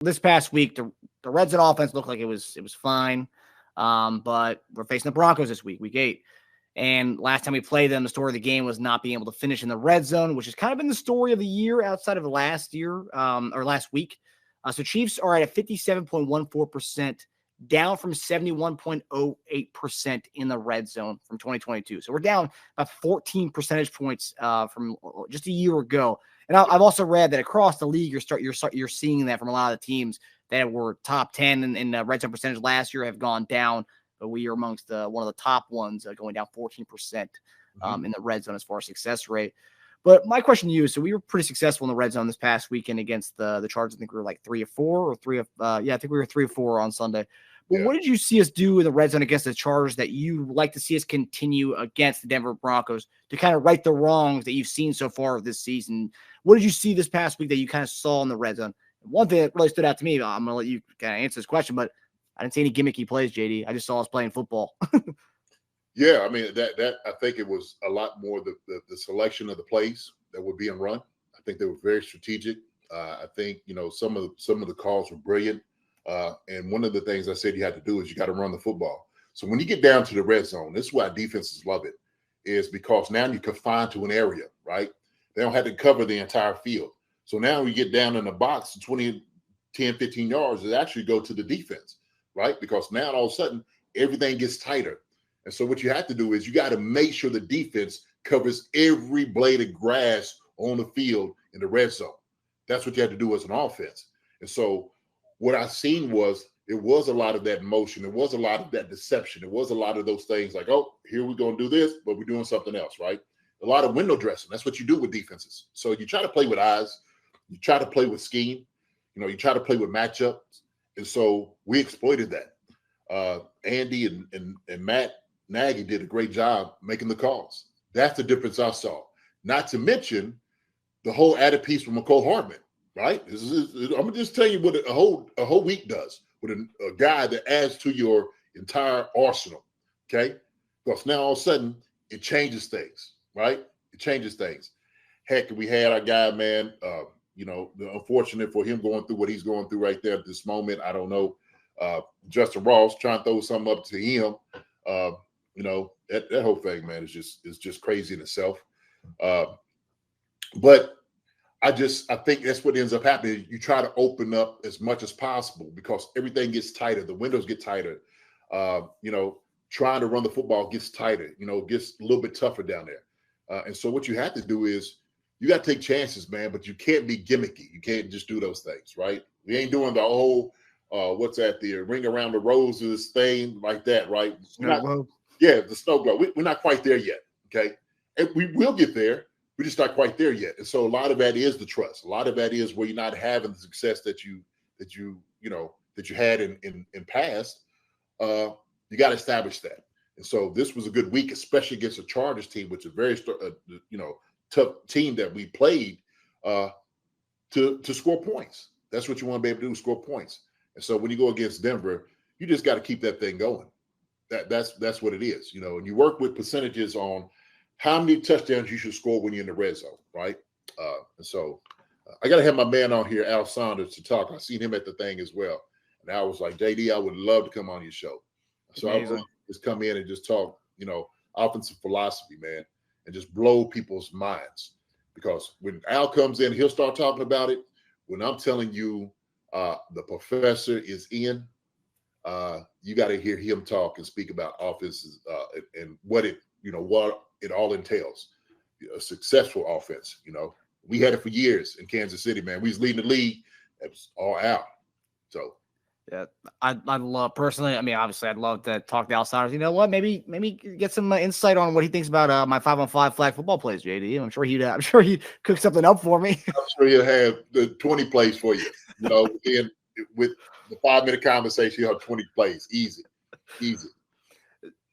this past week, the red zone offense looked like it was fine. But we're facing the Broncos this week, week 8. And last time we played them, the story of the game was not being able to finish in the red zone, which has kind of been the story of the year outside of last year or last week. So Chiefs are at a 57.14%, down from 71.08% in the red zone from 2022. So we're down about 14 percentage points from just a year ago. And I've also read that across the league, you're seeing that from a lot of the teams that were top 10 in red zone percentage last year have gone down. But we are amongst one of the top ones, going down 14% in the red zone as far as success rate. But my question to you is, so we were pretty successful in the red zone this past weekend against the Chargers. I think we were like 3 of 4 or 3 of I think we were 3 of 4 on Sunday. But what did you see us do in the red zone against the Chargers that you like to see us continue against the Denver Broncos to kind of right the wrongs that you've seen so far this season? What did you see this past week that you kind of saw in the red zone? One thing that really stood out to me, I'm going to let you kind of answer this question, but I didn't see any gimmicky plays, JD. I just saw us playing football. Yeah, I mean, that I think it was a lot more the selection of the plays that were being run. I think they were very strategic. I think, some of the calls were brilliant. And one of the things I said you had to do is you got to run the football. So when you get down to the red zone, this is why defenses love it, is because now you're confined to an area, right? They don't have to cover the entire field. So now we get down in the box, 10, 15 yards, it actually go to the defense, right? Because now all of a sudden everything gets tighter. And so what you have to do is you got to make sure the defense covers every blade of grass on the field in the red zone. That's what you have to do as an offense. And so what I seen was it was a lot of that motion. It was a lot of that deception. It was a lot of those things like, oh, here we're going to do this, but we're doing something else, right? A lot of window dressing. That's what you do with defenses. So you try to play with eyes. You try to play with scheme. You try to play with matchups. And so we exploited that. Andy and Matt Nagy did a great job making the calls. That's the difference I saw. Not to mention the whole added piece from McCole Hardman, right? I'm going to just tell you what a whole week does with a guy that adds to your entire arsenal, okay? Because now all of a sudden it changes things, right? It changes things. Heck, we had our guy, man, the unfortunate for him going through what he's going through right there at this moment. I don't know. Justin Ross trying to throw something up to him. That whole thing, man, is just crazy in itself. But I think that's what ends up happening. You try to open up as much as possible because everything gets tighter. The windows get tighter. Trying to run the football gets tighter. Gets a little bit tougher down there. And so what you have to do is you got to take chances, man, but you can't be gimmicky. You can't just do those things, right? We ain't doing the whole, the ring around the roses thing like that, right? The snow globe. We're not quite there yet, okay? And we will get there. We're just not quite there yet. And so a lot of that is the trust. A lot of that is where you're not having the success that you had in past. You got to establish that. And so this was a good week, especially against a Chargers team, which is a very tough team that we played to score points. That's what you want to be able to do, score points. And so when you go against Denver, you just got to keep that thing going. That's what it is, and you work with percentages on how many touchdowns you should score when you're in the red zone, right? And so I got to have my man on here, Al Saunders, to talk. I seen him at the thing as well. And I was like, JD, I would love to come on your show. So I was just come in and just talk, offensive philosophy, man, and just blow people's minds. Because when Al comes in, he'll start talking about it. When I'm telling you the professor is in, you got to hear him talk and speak about offenses and what it all entails. A successful offense, we had it for years in Kansas City, man. We was leading the league. It was all out. So yeah, I'd love personally. I mean, obviously, I'd love to talk to Al Saunders. You know what? Maybe get some insight on what he thinks about my 5-on-5 flag football plays, JD. I'm sure he'd cook something up for me. I'm sure he'll have the 20 plays for you. And with the 5-minute conversation, you'll have 20 plays, easy.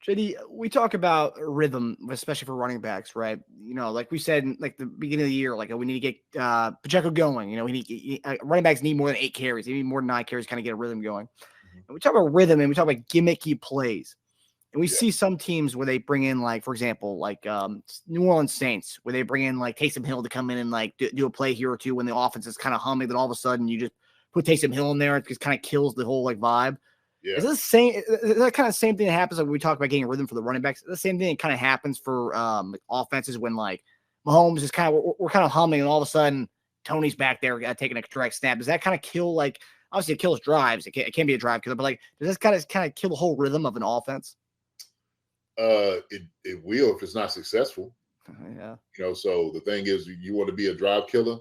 JD, we talk about rhythm, especially for running backs, right? Like we said, like the beginning of the year, like we need to get Pacheco going. Running backs need more than 8 carries. They need more than 9 carries to kind of get a rhythm going. Mm-hmm. And we talk about rhythm and we talk about gimmicky plays. And we see some teams where they bring in, like, for example, like New Orleans Saints, where they bring in like Taysom Hill to come in and like do a play here or two when the offense is kind of humming. Then all of a sudden you just put Taysom Hill in there. It just kind of kills the whole like vibe. Yeah. Is that kind of same thing that happens like when we talk about getting a rhythm for the running backs? The same thing that kind of happens for like offenses when like Mahomes is kind of we're kind of humming and all of a sudden Tony's back there taking a direct snap. Does that kind of kill like obviously it kills drives? It can be a drive killer, but like does this kind of kill the whole rhythm of an offense? It will if it's not successful. Yeah. So the thing is, you want to be a drive killer.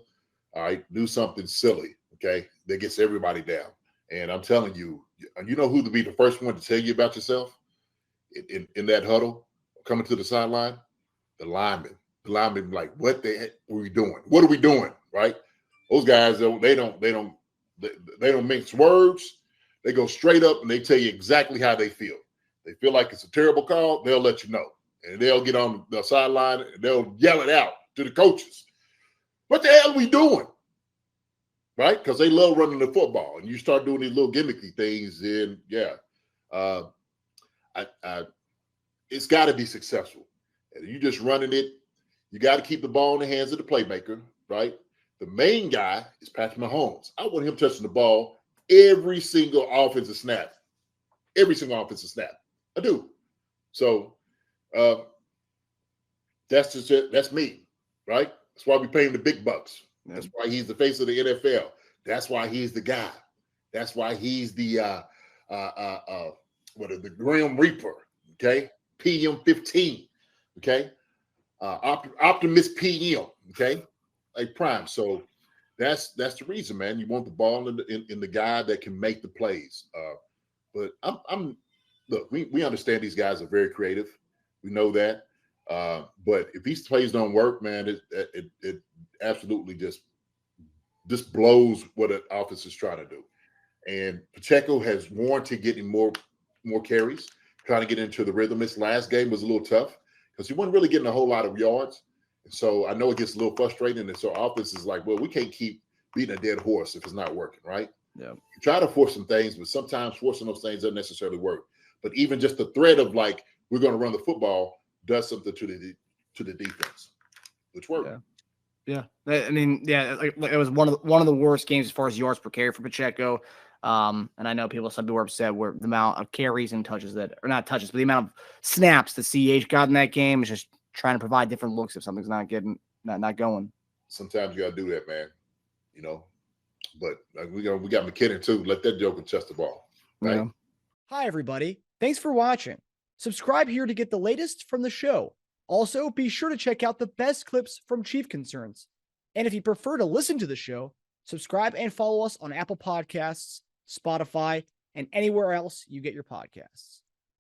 All right, do something silly, okay, that gets everybody down. And I'm telling you, you know who to be the first one to tell you about yourself in that huddle coming to the sideline? The linemen. The linemen like, what the heck are we doing? What are we doing? Right? Those guys, they don't mince words. They go straight up and they tell you exactly how they feel. They feel like it's a terrible call, they'll let you know. And they'll get on the sideline and they'll yell it out to the coaches. What the hell are we doing? Right? Because they love running the football. And you start doing these little gimmicky things, then it's got to be successful. And you just running it, you got to keep the ball in the hands of the playmaker, right? The main guy is Patrick Mahomes. I want him touching the ball every single offensive snap. Every single offensive snap. I do. So that's me, right? That's why we pay him the big bucks. That's why he's the face of the NFL. That's why he's the guy. That's why he's the the Grim Reaper. Okay, PM 15. Okay, Optimus PM. Okay, like prime. So that's the reason, man. You want the ball in the guy that can make the plays. But look. We understand these guys are very creative. We know that. But if these plays don't work, man, it absolutely just blows what an offense is trying to do. And Pacheco has warranted getting more carries, trying to get into the rhythm. This last game was a little tough because he wasn't really getting a whole lot of yards. And so I know it gets a little frustrating. And so offense is like, well, we can't keep beating a dead horse if it's not working, right? Yeah. You try to force some things, but sometimes forcing those things doesn't necessarily work. But even just the threat of like, we're going to run the football does something to the defense, which worked. Yeah. I mean, like it was one of the worst games as far as yards per carry for Pacheco. And I know some people were upset where the amount of carries and touches but the amount of snaps that CH got in that game is just trying to provide different looks if something's not going. Sometimes you got to do that, man. But like we got McKinnon too. Let that joker touch the ball. Right. Yeah. Hi, everybody. Thanks for watching. Subscribe here to get the latest from the show. Also, be sure to check out the best clips from Chief Concerns. And if you prefer to listen to the show, subscribe and follow us on Apple Podcasts, Spotify, and anywhere else you get your podcasts.